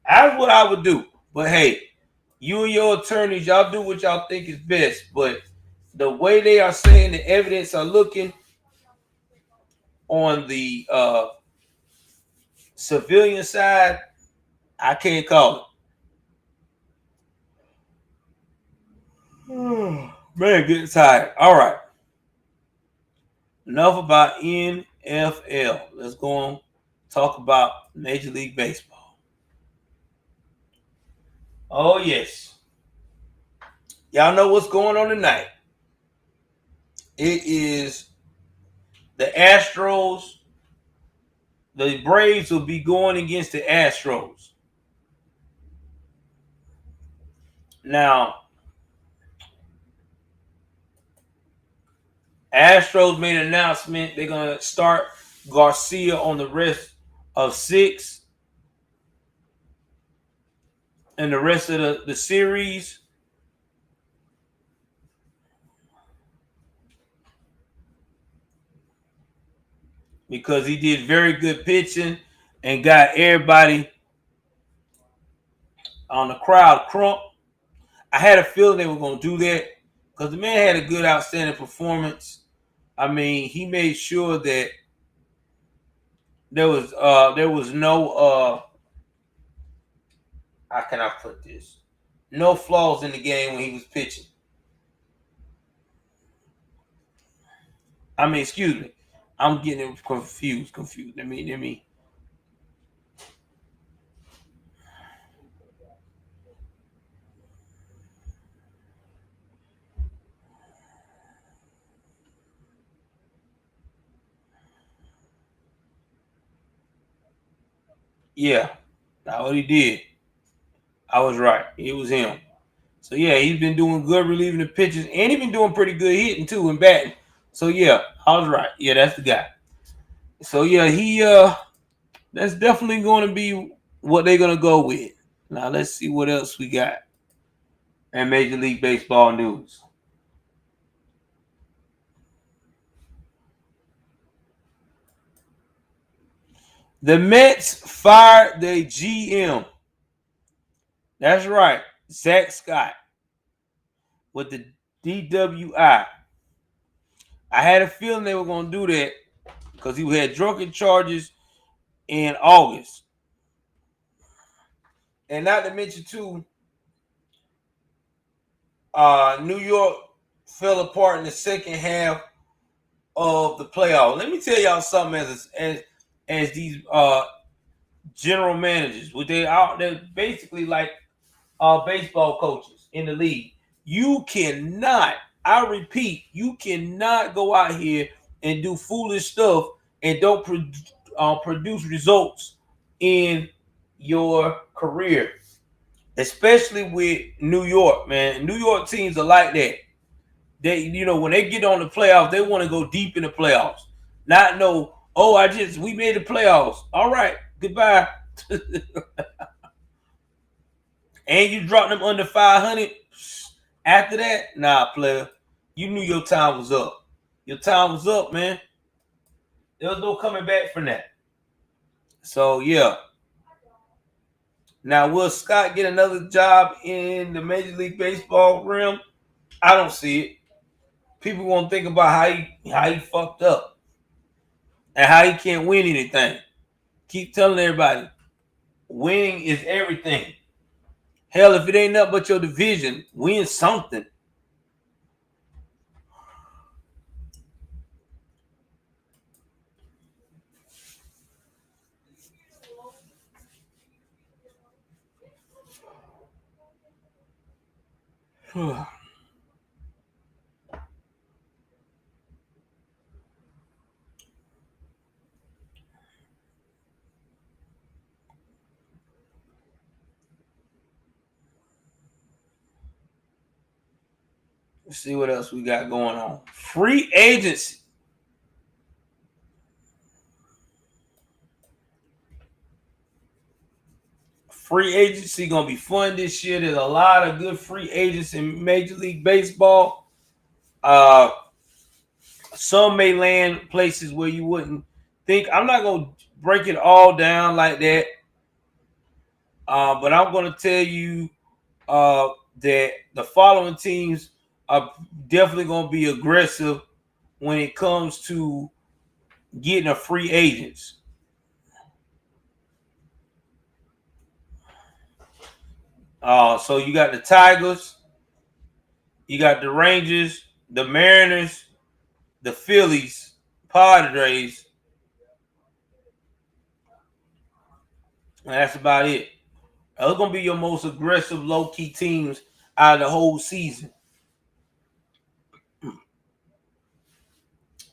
That's what I would do. But hey, you and your attorneys, y'all do what y'all think is best. But the way they are saying the evidence are looking on the civilian side, I can't call it. Man, getting tired. All right. Enough about NFL. Let's go on talk about Major League Baseball. Oh, yes. Y'all know what's going on tonight. It is the Astros. The Braves will be going against the Astros. Now, Astros made an announcement. They're going to start Garcia on the rest of 6 and the rest of the series. Because he did very good pitching and got everybody on the crowd crump. I had a feeling they were going to do that because the man had a good, outstanding performance. I mean, he made sure that there was no how can I put this? No flaws in the game when he was pitching. I mean, excuse me. I'm getting confused. Let me. Yeah, that's what he did. I was right. It was him. So yeah, he's been doing good relieving the pitches, and he's been doing pretty good hitting too and batting. So yeah, I was right. Yeah, that's the guy. So yeah, he that's definitely going to be what they're going to go with. Now let's see what else we got in Major League Baseball news. The Mets fired their GM. That's right, Zach Scott with the DWI. I had a feeling they were going to do that because he had drunken charges in August. And not to mention, too, New York fell apart in the second half of the playoffs. Let me tell y'all something as these general managers. They're basically like baseball coaches in the league. You cannot, I repeat, you cannot go out here and do foolish stuff and don't produce results in your career. Especially with New York, man. New York teams are like that. They, when they get on the playoffs, they want to go deep in the playoffs. Not know, we made the playoffs. All right, goodbye. And you dropped them under 500. After that, nah, player. You knew your time was up. Your time was up, man. There was no coming back from that. So, yeah. Now, will Scott get another job in the Major League Baseball realm? I don't see it. People gonna think about how he fucked up and how he can't win anything. Keep telling everybody, winning is everything. Hell, if it ain't nothing but your division, win something. Let's see what else we got going on. Free agency. Free agency gonna be fun this year. There's a lot of good free agents in Major League Baseball. Some may land places where you wouldn't think. I'm not gonna break it all down like that, but I'm gonna tell you that the following teams are definitely gonna be aggressive when it comes to getting a free agents. So you got the Tigers, you got the Rangers, the Mariners, the Phillies, Padres, and that's about it. Those are gonna be your most aggressive, low-key teams out of the whole season.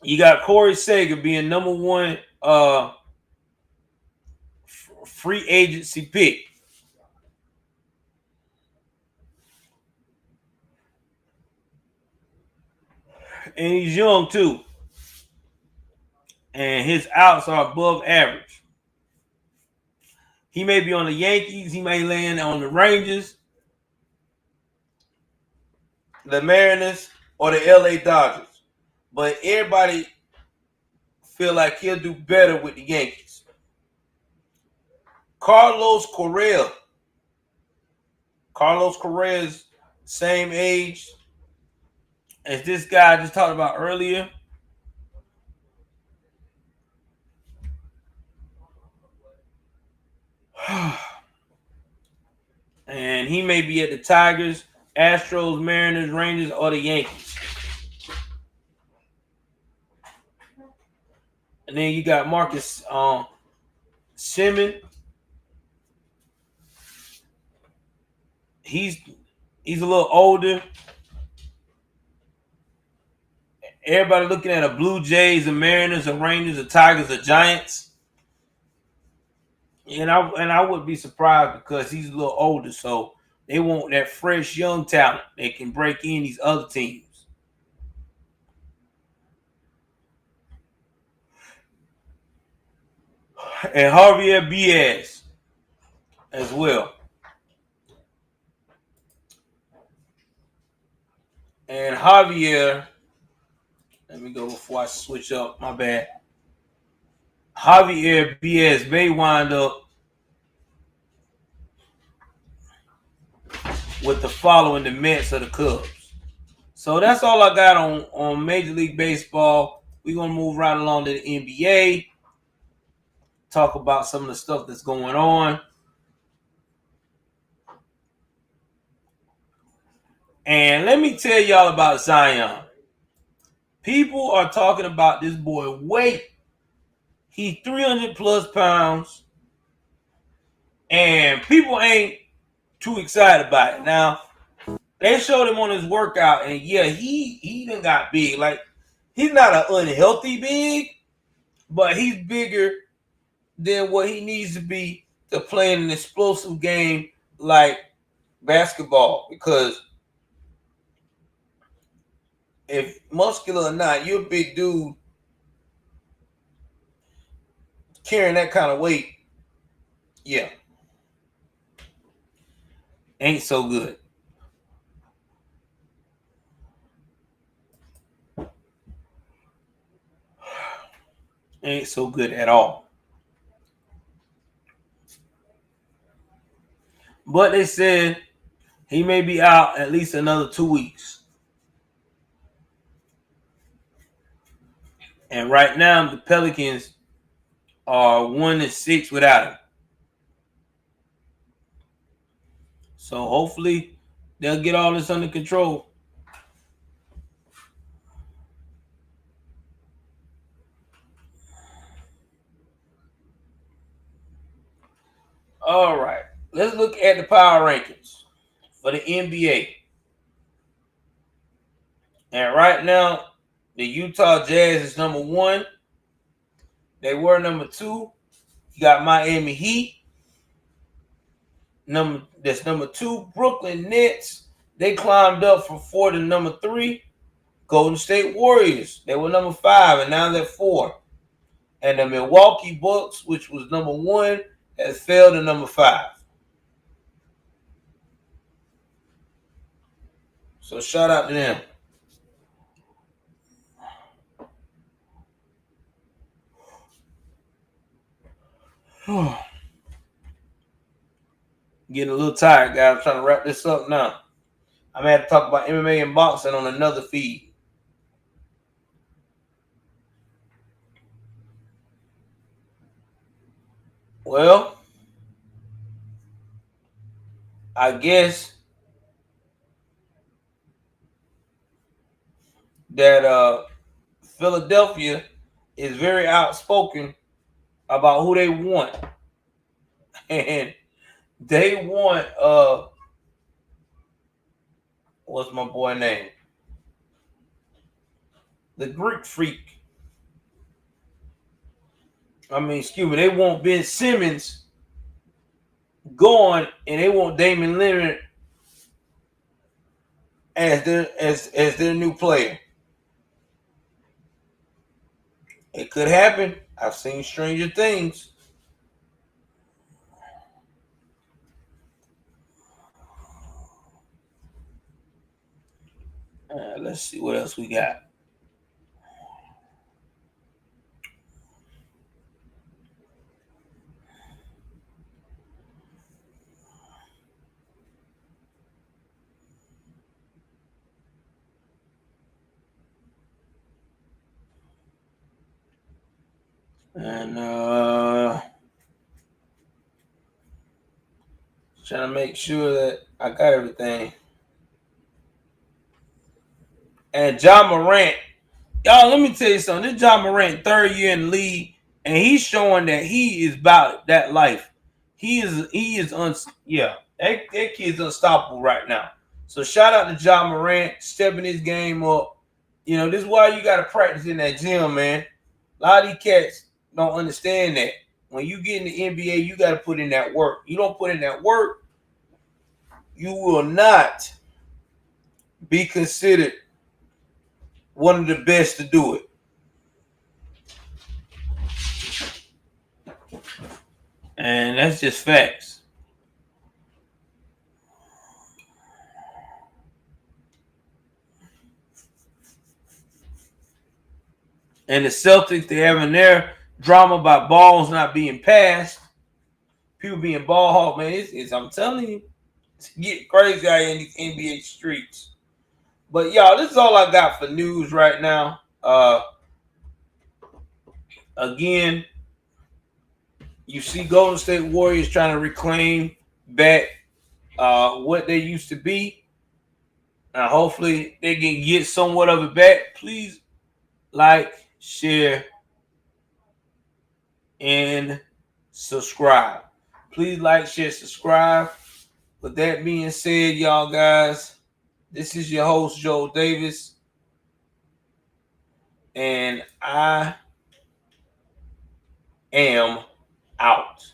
You got Corey Seager being number one free agency pick. And he's young too. And his outs are above average. He may be on the Yankees. He may land on the Rangers, the Mariners, or the LA Dodgers. But everybody feel like he'll do better with the Yankees. Carlos Correa. Carlos Correa's same age as this guy I just talked about earlier. And he may be at the Tigers, Astros, Mariners, Rangers, or the Yankees. And then you got Marcus Semien. He's a little older. Everybody looking at a Blue Jays, the Mariners, the Rangers, the Tigers, the Giants. And I wouldn't be surprised because he's a little older, so they want that fresh young talent that can break in these other teams. And Javier Baez as well. And Javier, let me go before I switch up. My bad. Javier Baez may wind up with the following the Mets or the Cubs. So that's all I got on Major League Baseball. We're going to move right along to the NBA. Talk about some of the stuff that's going on. And let me tell y'all about Zion. People are talking about this boy weight. He's 300 plus pounds. And people ain't too excited about it. Now, they showed him on his workout, and yeah, he done got big. Like, he's not an unhealthy big, but he's bigger than what he needs to be to play in an explosive game like basketball. Because if muscular or not, you're a big dude carrying that kind of weight. Yeah. Ain't so good. Ain't so good at all. But they said he may be out at least another 2 weeks. And right now, the Pelicans are 1-6 without him. So hopefully they'll get all this under control. All right. Let's look at the power rankings for the NBA. And right now, the Utah Jazz is number 1. They were number 2. You got Miami Heat. That's number 2. Brooklyn Nets. They climbed up from 4 to number 3. Golden State Warriors. They were number 5, and now they're 4. And the Milwaukee Bucks, which was number 1, has fell to number 5. So shout out to them. Getting a little tired, guys. I'm trying to wrap this up now. I'm going to have to talk about MMA and boxing on another feed. Well, I guess that Philadelphia is very outspoken about who they want. And they want what's my boy name? The Greek Freak. Excuse me, they want Ben Simmons gone, and they want Damian Lillard as their new player. It could happen. I've seen stranger things. Let's see what else we got. And trying to make sure that I got everything. And John Morant, y'all, let me tell you something. This John Morant, 3rd year in the league, and he's showing that he is about that life. That kid's unstoppable right now. So shout out to John Morant, stepping his game up. You know, this is why you got to practice in that gym, man. A lot of these cats don't understand that. When you get in the NBA, you got to put in that work. You don't put in that work, you will not be considered one of the best to do it. And that's just facts. And the Celtics, they're having their drama about balls not being passed. People being ball hawk, man. I'm telling you, it's getting crazy out here in these NBA streets. But y'all, this is all I got for news right now. Again, you see Golden State Warriors trying to reclaim back what they used to be. Hopefully they can get somewhat of it back. Please like, share, and subscribe. Please like, share, subscribe. With that being said, y'all guys, this is your host, Joel Davis. And I am out.